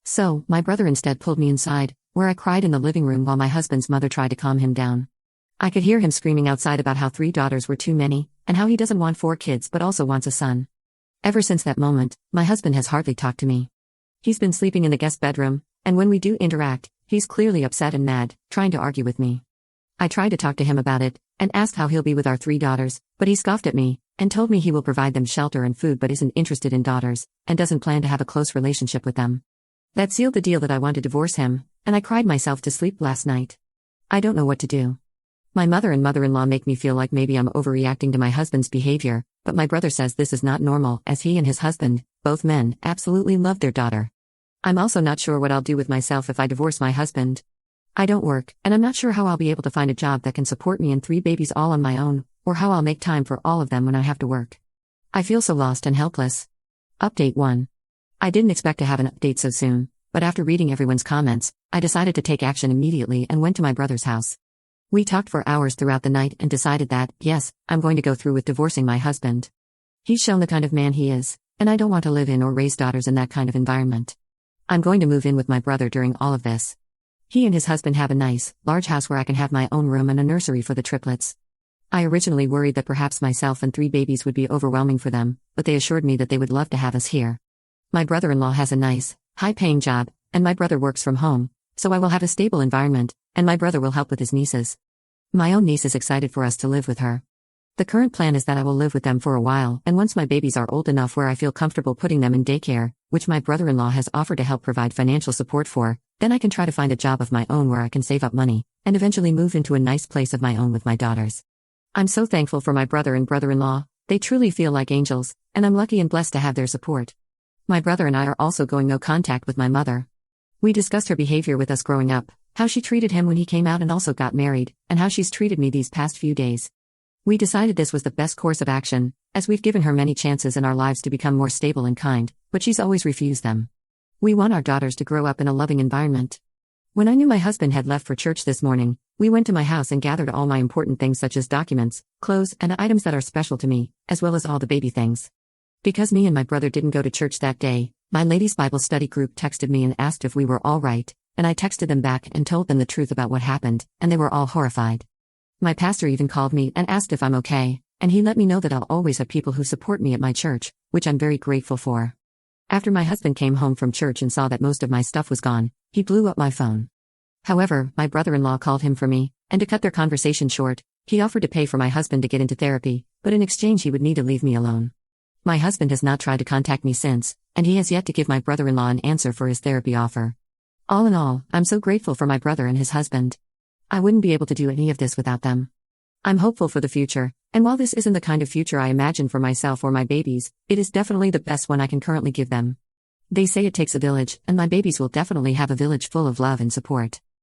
So, my brother instead pulled me inside, where I cried in the living room while my husband's mother tried to calm him down. I could hear him screaming outside about how 3 daughters were too many, and how he doesn't want 4 kids but also wants a son. Ever since that moment, my husband has hardly talked to me. He's been sleeping in the guest bedroom, and when we do interact, he's clearly upset and mad, trying to argue with me. I tried to talk to him about it, and asked how he'll be with our 3 daughters, but he scoffed at me, and told me he will provide them shelter and food but isn't interested in daughters, and doesn't plan to have a close relationship with them. That sealed the deal that I want to divorce him, and I cried myself to sleep last night. I don't know what to do. My mother and mother-in-law make me feel like maybe I'm overreacting to my husband's behavior, but my brother says this is not normal as he and his husband, both men, absolutely love their daughter. I'm also not sure what I'll do with myself if I divorce my husband. I don't work, and I'm not sure how I'll be able to find a job that can support me and 3 babies all on my own, or how I'll make time for all of them when I have to work. I feel so lost and helpless. Update 1. I didn't expect to have an update so soon, but after reading everyone's comments, I decided to take action immediately and went to my brother's house. We talked for hours throughout the night and decided that, yes, I'm going to go through with divorcing my husband. He's shown the kind of man he is, and I don't want to live in or raise daughters in that kind of environment. I'm going to move in with my brother during all of this. He and his husband have a nice, large house where I can have my own room and a nursery for the triplets. I originally worried that perhaps myself and 3 babies would be overwhelming for them, but they assured me that they would love to have us here. My brother-in-law has a nice, high-paying job, and my brother works from home, so I will have a stable environment, and my brother will help with his nieces. My own niece is excited for us to live with her. The current plan is that I will live with them for a while, and once my babies are old enough where I feel comfortable putting them in daycare, which my brother-in-law has offered to help provide financial support for, then I can try to find a job of my own where I can save up money, and eventually move into a nice place of my own with my daughters. I'm so thankful for my brother and brother-in-law, they truly feel like angels, and I'm lucky and blessed to have their support. My brother and I are also going no contact with my mother. We discussed her behavior with us growing up, how she treated him when he came out and also got married, and how she's treated me these past few days. We decided this was the best course of action, as we've given her many chances in our lives to become more stable and kind, but she's always refused them. We want our daughters to grow up in a loving environment. When I knew my husband had left for church this morning, we went to my house and gathered all my important things such as documents, clothes, and items that are special to me, as well as all the baby things. Because me and my brother didn't go to church that day, my ladies' Bible study group texted me and asked if we were all right, and I texted them back and told them the truth about what happened, and they were all horrified. My pastor even called me and asked if I'm okay, and he let me know that I'll always have people who support me at my church, which I'm very grateful for. After my husband came home from church and saw that most of my stuff was gone, he blew up my phone. However, my brother-in-law called him for me, and to cut their conversation short, he offered to pay for my husband to get into therapy, but in exchange he would need to leave me alone. My husband has not tried to contact me since, and he has yet to give my brother-in-law an answer for his therapy offer. All in all, I'm so grateful for my brother and his husband. I wouldn't be able to do any of this without them. I'm hopeful for the future, and while this isn't the kind of future I imagine for myself or my babies, it is definitely the best one I can currently give them. They say it takes a village, and my babies will definitely have a village full of love and support.